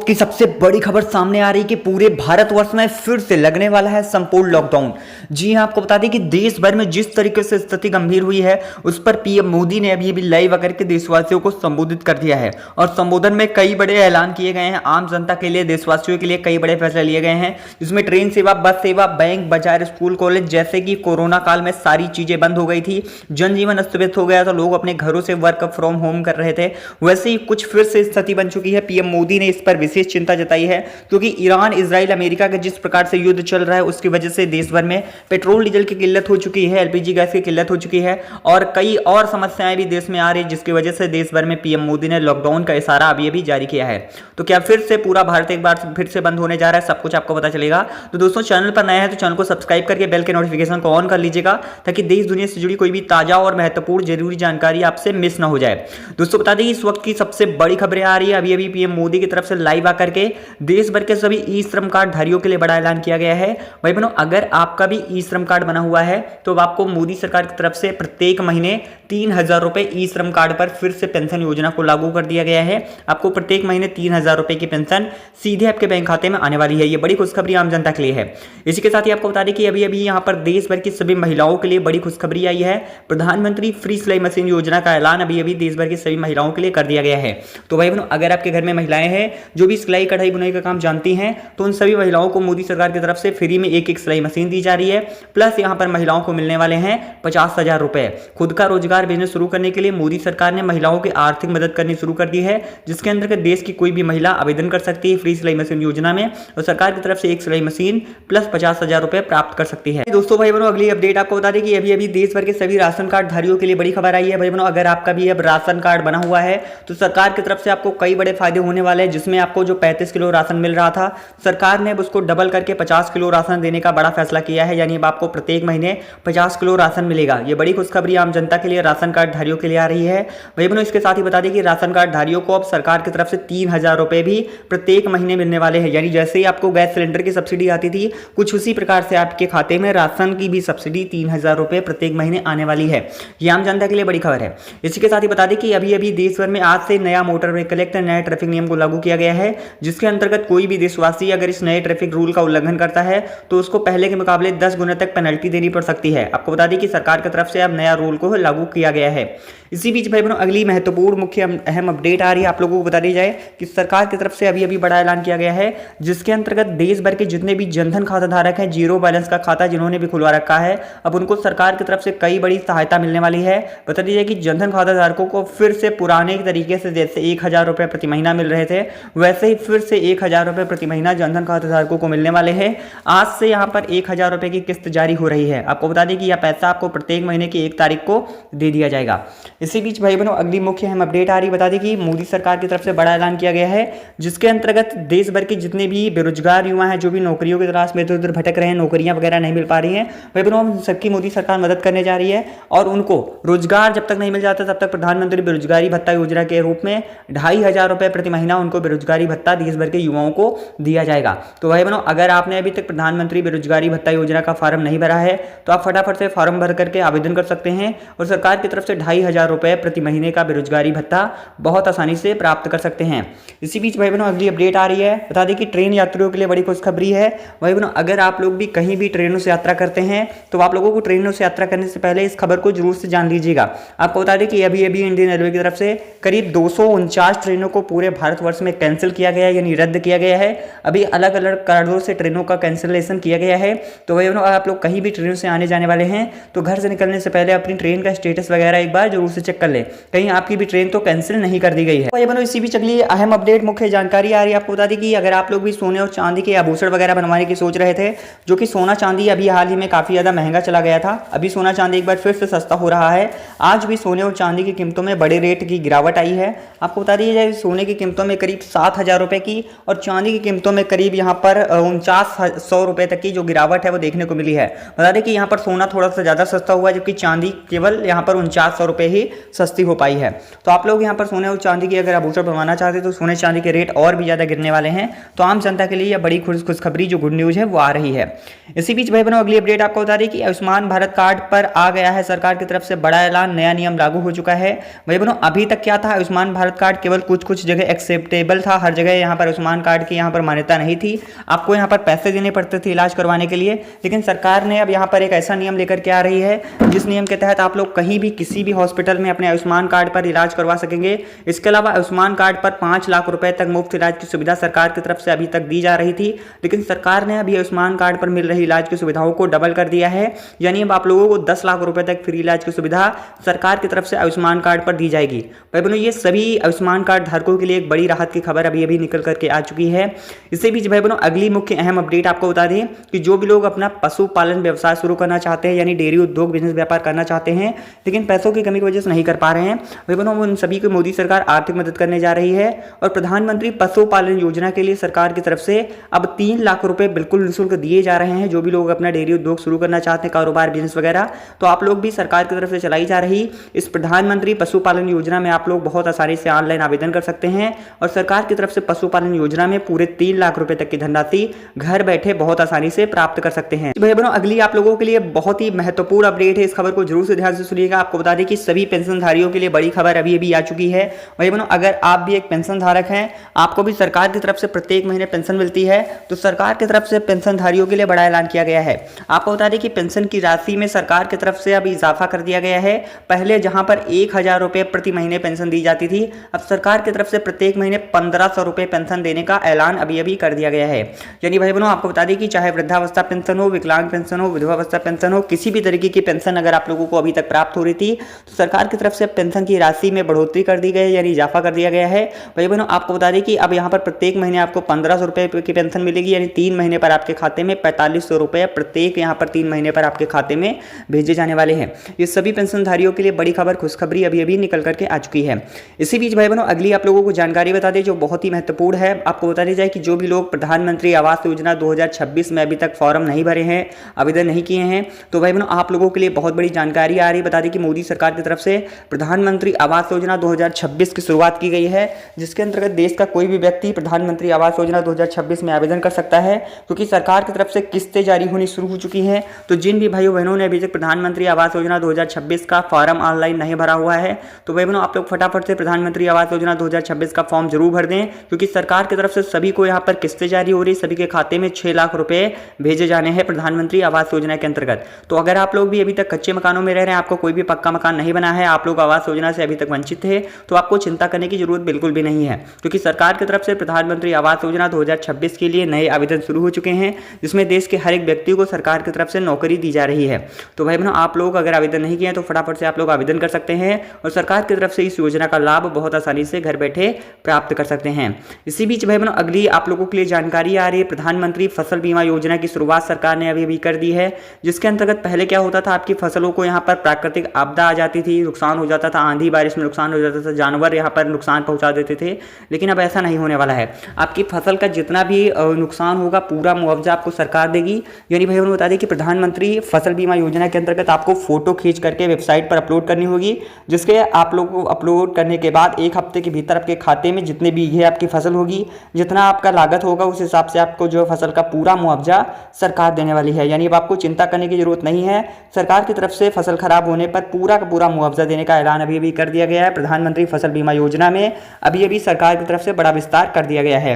की सबसे बड़ी खबर सामने आ रही है कि पूरे भारतवर्ष में फिर से लगने वाला है संपूर्ण लॉकडाउन। जी हां, आपको बता दें कि देश भर में जिस तरीके से स्थिति गंभीर हुई है उस पर पीएम मोदी ने अभी लाइव आकर के देशवासियों को संबोधित कर दिया है और संबोधन में कई बड़े ऐलान किए गए हैं। आम जनता के लिए, देशवासियों के लिए कई बड़े फैसले लिए गए हैं, जिसमें ट्रेन सेवा, बस सेवा, बैंक, बाजार, स्कूल, कॉलेज जैसे कि कोरोना काल में सारी चीजें बंद हो गई थी, जनजीवन अस्त व्यस्त हो गया था, लोग अपने घरों से वर्क फ्रॉम होम कर रहे थे, वैसे ही कुछ फिर से स्थिति बन चुकी है। पीएम मोदी ने इस पर विशेष चिंता जताई है क्योंकि ईरान, इजराइल, अमेरिका के जिस प्रकार से युद्ध चल रहा है उसकी वजह से देश भर में पेट्रोल डीजल की किल्लत हो चुकी है, एलपीजी गैस की किल्लत हो चुकी है और कई और समस्याएं भी देश में आ रही है, जिसकी वजह से देश भर में पीएम मोदी ने लॉकडाउन का इशारा अभी जारी किया है। तो क्या फिर से पूरा भारत एक बार फिर से बंद होने जा रहा है? सब कुछ आपको पता चलेगा। तो दोस्तों, चैनल पर नया है तो चैनल को सब्सक्राइब करके बेल के नोटिफिकेशन को ऑन कर लीजिएगा ताकि देश दुनिया से जुड़ी कोई भी ताजा और महत्वपूर्ण जरूरी जानकारी आपसे मिस ना हो जाए। दोस्तों, बता दें इस वक्त की सबसे बड़ी खबरें आ रही है अभी पीएम मोदी की तरफ से लाइव आकर के देश भर के सभी ई श्रम कार्ड धारियों के लिए बड़ा ऐलान किया गया है। भाई बहनों, अगर आपका भी ई श्रम कार्ड बना हुआ है तो आपको मोदी सरकार की तरफ से प्रत्येक महीने 3,000 रुपए ई श्रम कार्ड पर फिर से पेंशन योजना को लागू कर दिया गया है। आपको प्रत्येक महीने 3,000 रुपए की पेंशन सीधे आपके बैंक खाते में आने वाली है। ये बड़ी खुशखबरी आम जनता के लिए है। इसी के साथ ही आपको बता दें कि अभी यहां पर देश भर की सभी महिलाओं के लिए बड़ी खुशखबरी आई है। प्रधानमंत्री फ्री सिलाई मशीन योजना का ऐलान अभी देश भर की सभी महिलाओं के लिए कर दिया गया है। तो भाई बहनों, अगर आपके घर में महिलाएं हैं जो भी सिलाई कढ़ाई बुनाई का काम जानती हैं तो उन सभी महिलाओं को मोदी सरकार की तरफ से फ्री में एक सिलाई मशीन दी जा रही है। प्लस यहां पर महिलाओं को मिलने वाले हैं 50,000 रुपए। खुद का रोजगार बिजनेस शुरू करने के लिए मोदी सरकार ने महिलाओं की आर्थिक मदद करनी शुरू कर दी है, जिसके अंतर्गत देश की कोई भी महिला आवेदन कर सकती है फ्री सिलाई मशीन योजना में और सरकार की तरफ से एक सिलाई मशीन प्लस 50,000 रुपए प्राप्त कर सकती है। दोस्तों भाई बहनों, अगली अपडेट आपको बता दें कि अभी देश भर के सभी राशन कार्ड धारियों के लिए बड़ी खबर आई है। भाई बहनों, अगर आपका भी अब राशन कार्ड बना हुआ है तो सरकार की तरफ से आपको कई बड़े फायदे होने वाले हैं, जिसमें आपको जो 35 किलो राशन मिल रहा था, सरकार ने उसको डबल करके 50 किलो राशन देने का बड़ा फैसला किया है। यानी अब आपको प्रत्येक महीने 50 किलो राशन मिलेगा। ये बड़ी खुशखबरी आम जनता के लिए, राशन कार्ड धारियों के लिए आ रही है। भाई बहनों, इसके साथ ही बता दें कि राशन कार्ड धारियों को अब सरकार की तरफ से 3,000 रुपए भी प्रत्येक महीने मिलने वाले हैं। यानी जैसे ही आपको गैस सिलेंडर की सब्सिडी आती थी, कुछ उसी प्रकार से आपके खाते में राशन की भी सब्सिडी 3,000 रुपए प्रत्येक महीने आने वाली है। ये आम जनता के लिए बड़ी खबर है। इसी के साथ ही बता दें कि अभी देश भर में आज से नया मोटर व्हीकल एक्ट, नया ट्रैफिक नियम को लागू किया गया है, जिसके अंतर्गत कोई भी देशवासी अगर इस नए ट्रैफिक रूल का उल्लंघन करता है तो उसको पहले के मुकाबले 10 गुना तक पेनल्टी देनी पड़ सकती है। आपको बता दें कि सरकार की तरफ से अब नया रूल को लागू किया गया है। इसी बीच भाई बहनों, अगली महत्वपूर्ण मुख्य अहम अपडेट आ रही है। आप लोगों को बता दी जाए कि सरकार की तरफ से अभी बड़ा ऐलान किया गया है, जिसके अंतर्गत देश भर के जितने भी जनधन खाता धारक हैं, जीरो बैलेंस का खाता जिन्होंने भी खुलवा रखा है, अब उनको सरकार की तरफ से कई बड़ी सहायता मिलने वाली है। बता दीजिए कि जनधन खाता धारकों को फिर से पुराने तरीके से जैसे 1,000 रुपए प्रति महीना मिल रहे थे, वैसे ही फिर से 1,000 रुपए प्रति महीना जनधन खाता धारकों को मिलने वाले हैं। आज से यहाँ पर 1,000 रुपए की किस्त जारी हो रही है। आपको बता दें कि यह पैसा आपको प्रत्येक महीने की 1 तारीख को दे दिया जाएगा। इसी बीच भाई बहनों, अगली मुख्य अहम अपडेट आ रही, बता दें कि मोदी सरकार की तरफ से बड़ा ऐलान किया गया है, जिसके अंतर्गत देश भर के जितने भी बेरोजगार युवा हैं, जो भी नौकरियों की तलाश में इधर उधर भटक रहे हैं, नौकरियां वगैरह नहीं मिल पा रही हैं, भाई बहनों, सबकी मोदी सरकार मदद करने जा रही है और उनको रोजगार जब तक नहीं मिल जाता तब तक प्रधानमंत्री बेरोजगारी भत्ता योजना के रूप में 2,500 रुपए प्रति महीना उनको बेरोजगारी भत्ता देश भर के युवाओं को दिया जाएगा। तो भाई बहनों, अगर आपने अभी तक प्रधानमंत्री बेरोजगारी भत्ता योजना का फॉर्म नहीं भरा है तो आप फटाफट से फॉर्म भर करके आवेदन कर सकते हैं और सरकार की तरफ से 2,500 रुपए प्रति महीने का बेरोजगारी भत्ता बहुत आसानी से प्राप्त कर सकते हैं। इसी बीच भाई बहनों, अगली अपडेट आ रही है, बता दें कि ट्रेन यात्रियों के लिए बड़ी खुशखबरी है। भाई बहनों, अगर आप लोग भी कहीं भी ट्रेनों से यात्रा करते हैं तो आप लोगों को ट्रेनों से यात्रा करने से पहले इस खबर को जरूर से जान लीजिएगा। आपको बता दें कि अभी इंडियन रेलवे की तरफ से करीब 249 ट्रेनों को पूरे भारतवर्ष में कैंसिल किया गया है, यानी रद्द किया गया है। अभी अलग अलग कारणों से ट्रेनों का कैंसिलेशन किया गया है। तो भाई बहनों, आप लोग कहीं भी ट्रेनों से आने जाने वाले हैं तो घर से निकलने से पहले अपनी ट्रेन का स्टेटस वगैरह एक बार जरूर से चेक कर ले, कहीं आपकी भी ट्रेन तो कैंसिल नहीं कर दी गई है। भाई बहनों, इसी बीच अगली अहम अपडेट मुख्य जानकारी आ रही है। आपको बता दें कि अगर आप लोग भी सोने और चांदी के आभूषण वगैरह बनवाने की सोच रहे थे, जो कि सोना चांदी अभी हाल ही में काफी ज्यादा महंगा चला गया था, अभी सोना चांदी एक बार फिर से सस्ता हो रहा है। आज भी सोने और चांदी की कीमतों में बड़े रेट की गिरावट आई है। आपको बता दीजिए, सोने की कीमतों में करीब 7,000 रुपए की और चांदी की कीमतों में करीब यहाँ पर 49,100 रुपए तक की जो गिरावट है वो देखने को मिली है। बता दें कि यहाँ पर सोना थोड़ा सा ज्यादा सस्ता हुआ है, जबकि चांदी केवल यहाँ पर 4900 रुपये ही सस्ती हो पाई है। तो आप लोग यहाँ पर सोने और चांदी की अगर आभूषण बनवाना चाहते हैं तो सोने चांदी के रेट और भी ज़्यादा गिरने वाले हैं। तो आम जनता के लिए यह बड़ी खुशखबरी जो गुड न्यूज़ है वो आ रही है। इसी बीच भाई बहनों अगली अपडेट आपको बता दें कि आयुष्मान भारत कार्ड पर आ गया है सरकार की तरफ से बड़ा ऐलान, नया नियम लागू हो चुका है। भाई बहनों अभी तक क्या था, आयुष्मान भारत कार्ड केवल कुछ जगह एक्सेप्टेबल था, हर जगह यहाँ पर आयुष्मान कार्ड की यहाँ पर मान्यता नहीं थी, आपको यहाँ पर पैसे देने पड़ते थे इलाज करवाने के लिए। लेकिन सरकार ने अब यहाँ पर एक ऐसा नियम लेकर के आ रही है जिस नियम के तहत आप लोग कहीं भी किसी भी हॉस्पिटल में अपने आयुष्मान कार्ड पर इलाज करवा सकेंगे। इसके अलावा आयुष्मान कार्ड पर 5 लाख रुपए तक मुफ्त इलाज की सुविधा सरकार की तरफ से अभी तक दी जा रही थी, लेकिन सरकार ने अभी आयुष्मान कार्ड पर मिल रही इलाज की सुविधाओं को डबल कर दिया है। यानी अब आप लोगों को 10 लाख रुपए तक फ्री इलाज की सुविधा सरकार की तरफ से आयुष्मान कार्ड पर दी जाएगी। भाई बहनों ये सभी आयुष्मान कार्ड धारकों के लिए एक बड़ी राहत की खबर अभी निकल करके आ चुकी है। इसी बीच भाई बहनों अगली मुख्य अहम अपडेट आपको बता दें कि जो भी लोग अपना पशुपालन व्यवसाय शुरू करना चाहते हैं, यानी डेयरी उद्योग बिजनेस व्यापार करना चाहते हैं, लेकिन पैसों की कमी की वजह से नहीं कर पा रहे हैं, भाई बहनों उन सभी को मोदी सरकार आर्थिक मदद करने जा रही है। और प्रधानमंत्री पशुपालन योजना के लिए सरकार की तरफ से अब 3 लाख रुपए बिल्कुल निःशुल्क दिए जा रहे हैं। जो भी लोग अपना डेयरी उद्योग शुरू करना चाहते हैं, कारोबार बिजनेस वगैरह, तो आप लोग भी सरकार की तरफ से चलाई जा रही इस प्रधानमंत्री पशुपालन योजना में आप लोग बहुत आसानी से ऑनलाइन आवेदन कर सकते हैं और सरकार की तरफ से पशुपालन योजना में पूरे 3 लाख रुपए तक की धनराशि घर बैठे बहुत आसानी से प्राप्त कर सकते हैं। भाई बहनों अगली आप लोगों के लिए बहुत ही महत्वपूर्ण अपडेट है, इस खबर को जरूर से ध्यान से सुनिएगा। आपको बता दें कि सभी पेंशनधारियों के लिए बड़ी खबर अभी आ चुकी है। भाई बहनों अगर आप भी एक पेंशन धारक हैं, आपको भी सरकार की तरफ से प्रत्येक महीने पेंशन मिलती है, तो सरकार की तरफ से पेंशनधारियों के लिए बड़ा ऐलान किया गया है। आपको बता दें कि पेंशन की राशि में सरकार की तरफ से अब इजाफा कर दिया गया है। पहले जहां पर 1000 रुपए प्रति महीने पेंशन दी जाती थी, अब सरकार की तरफ से प्रत्येक महीने 1500 रुपए पेंशन देने का ऐलान अभी कर दिया गया है। यानी भाई बहनों आपको बता दें कि चाहे वृद्धावस्था पेंशन हो, विकलांग पेंशन हो, विधवावस्था पेंशन हो, किसी भी तरीके की पेंशन अगर आप लोगों को अभी तक प्राप्त हो रही थी, तो सरकार की तरफ से पेंशन की राशि में बढ़ोतरी कर दी गई है, यानी इजाफा कर दिया गया है। भाई बहनों आपको बता दें कि अब यहाँ पर प्रत्येक महीने आपको 1500 रुपए की पेंशन मिलेगी, यानी 3 महीने पर आपके खाते में 4500 रुपए प्रत्येक यहाँ पर 3 महीने पर आपके खाते में भेजे जाने वाले हैं। ये सभी पेंशनधारियों के लिए बड़ी खबर, खुशखबरी अभी निकल करके आ चुकी है। इसी बीच भाई बहनों अगली आप लोगों को जानकारी बता दें जो बहुत ही महत्वपूर्ण है। आपको बता दी जाए कि जो भी लोग प्रधानमंत्री आवास योजना 2026 में अभी तक फॉर्म नहीं भरे हैं, आवेदन नहीं किए हैं, तो भाई बहनों आप लोगों के लिए बहुत बड़ी जानकारी आ रही है। बता दें कि मोदी सरकार की तरफ से प्रधानमंत्री आवास योजना 2026 की शुरुआत की गई है, जिसके अंतर्गत देश का कोई भी व्यक्ति प्रधानमंत्री आवास योजना 2026 में आवेदन कर सकता है, क्योंकि सरकार की तरफ से किस्तें जारी होनी शुरू हो चुकी हैं। तो जिन भी भाइयों बहनों ने अभी तक प्रधानमंत्री आवास योजना 2026 का फॉर्म ऑनलाइन नहीं भरा हुआ है, तो भाई बहनों आप लोग फटाफट से प्रधानमंत्री आवास योजना 2026 का फॉर्म जरूर भर दें, क्योंकि सरकार की तरफ से सभी को यहाँ पर किस्तें जारी हो रही, सभी के खाते में 6 लाख रुपए भेजे जाने हैं प्रधानमंत्री आवास योजना के अंतर्गत। तो अगर आप लोग भी अभी तक कच्चे मकानों में रह रहे हैं, आपको कोई भी पक्का मकान नहीं बना है, आप लोग आवास योजना से अभी तक वंचित है, तो आपको चिंता करने की जरूरत बिल्कुल भी नहीं है, क्योंकि सरकार की तरफ से प्रधानमंत्री आवास योजना 2026 के लिए नए आवेदन शुरू हो चुके हैं, जिसमें देश के हर एक व्यक्ति को सरकार की तरफ से नौकरी दी जा रही है। तो भाई बहनों आप लोग अगर आवेदन नहीं किए हैं तो फटाफट से आप लोग आवेदन कर सकते हैं और सरकार की तरफ से इस योजना का लाभ बहुत आसानी से घर बैठे प्राप्त कर सकते हैं। इसी बीच भाई बहनों अगली आप लोगों के लिए जानकारी आ रही है, प्रधानमंत्री फसल बीमा योजना की शुरुआत सरकार ने अभी कर दी है, जिसके अंतर्गत पहले क्या होता था, आपकी फसलों को यहाँ पर प्राकृतिक आपदा आ जाती थी, नुकसान हो जाता था, आंधी बारिश में नुकसान हो जाता था, जानवर यहाँ पर नुकसान पहुंचा देते थे, लेकिन अब ऐसा नहीं होने वाला है। आपकी फसल का जितना भी नुकसान होगा पूरा मुआवजा आपको सरकार देगी। यानी भाई बहनों बता दें कि प्रधानमंत्री फसल बीमा योजना के अंतर्गत आपको फोटो खींच करके वेबसाइट पर अपलोड करनी होगी, जिसके आप लोगों को अपलोड करने के बाद 1 हफ्ते के भीतर आपके खाते में जितने बीघे आपकी फसल होगी, जितना आपका लागत होगा, उस हिसाब से आपको जो फसल का पूरा मुआवजा सरकार देने वाली है। यानी अब आपको चिंता करने की जरूरत नहीं है, सरकार की तरफ से फसल खराब होने पर पूरा का पूरा मुआवजा देने का ऐलान अभी कर दिया गया है। प्रधानमंत्री फसल बीमा योजना में अभी सरकार की तरफ से बड़ा विस्तार कर दिया गया है।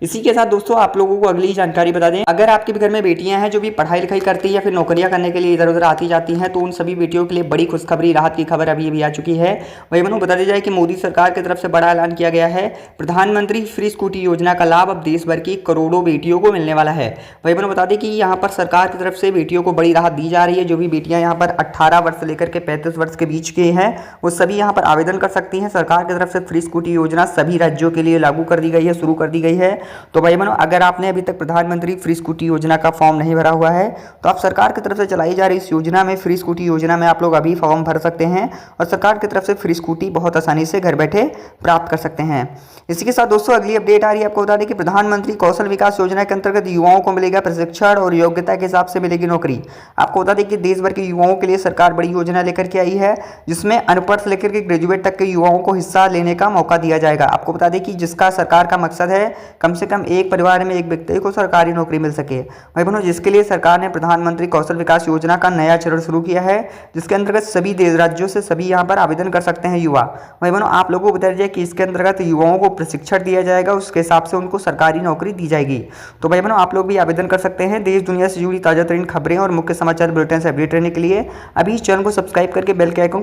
इसी के साथ दोस्तों आप लोगों को अगली जानकारी बता दें, अगर आपके घर में बेटियां हैं जो भी पढ़ाई लिखाई करती है या फिर नौकरियां करने के लिए इधर उधर आती जाती हैं, तो उन सभी बेटियों के लिए बड़ी खुशखबरी, राहत की खबर अभी आ चुकी है। वही बनो बता दी जाए कि मोदी सरकार की तरफ से बड़ा ऐलान किया गया है। प्रधानमंत्री फ्री स्कूटी योजना का लाभ अब देश भर की करोड़ों बेटियों को मिलने वाला है। वही बनो बता दें कि यहाँ पर सरकार की तरफ से बेटियों को बड़ी राहत दी जा रही है। जो भी बेटियां यहाँ पर 18 वर्ष से लेकर के 35 वर्ष के बीच के हैं, वो सभी यहाँ पर आवेदन कर सकती हैं। सरकार की तरफ से फ्री स्कूटी योजना सभी राज्यों के लिए लागू कर दी गई है, शुरू कर दी गई है। तो भाई बहनों, अगर आपने अभी तक प्रधानमंत्री फ्री स्कूटी योजना का फॉर्म नहीं भरा हुआ है तो आप सरकार की तरफ से चलाई जा रही इस योजना में, फ्री स्कूटी योजना में आप लोग अभी फॉर्म भर सकते हैं और सरकार की तरफ से फ्री स्कूटी बहुत आसानी से घर बैठे प्राप्त कर सकते हैं। इसी के साथ दोस्तों अगली अपडेट आ रही है, आपको बता दें कि प्रधानमंत्री कौशल विकास योजना के अंतर्गत युवाओं को मिलेगा प्रशिक्षण और योग्यता के हिसाब से मिलेगी नौकरी। आपको बता दें कि देश भर के युवाओं के लिए सरकार बड़ी योजना लेकर के आई है, जिसमें अनपढ़ से लेकर के ग्रेजुएट तक के युवाओं को हिस्सा लेने का मौका दिया जाएगा। आपको बता दें कि जिसका सरकार का मकसद है कम से कम एक परिवार में एक व्यक्ति को सरकारी नौकरी मिल सके। भाई बहनों, जिसके लिए सरकार ने प्रधानमंत्री कौशल विकास योजना का नया चरण शुरू किया है, जिसके अंतर्गत सभी देश राज्यों से सभी यहाँ पर आवेदन कर सकते हैं युवा। भाई बहनों, आप लोगों को बताया जाए कि इसके अंतर्गत युवाओं को प्रशिक्षण दिया जाएगा, उसके हिसाब से उनको सरकारी नौकरी दी जाएगी। तो भाई बहनों, आप लोग भी आवेदन कर सकते हैं। देश दुनिया से जुड़ी ताजा तरीन खबरें और मुख्य समाचार बुलेटिन से अपडेट रहने के लिए अभी इस चैनल को सब्सक्राइब करके बेल के आइकन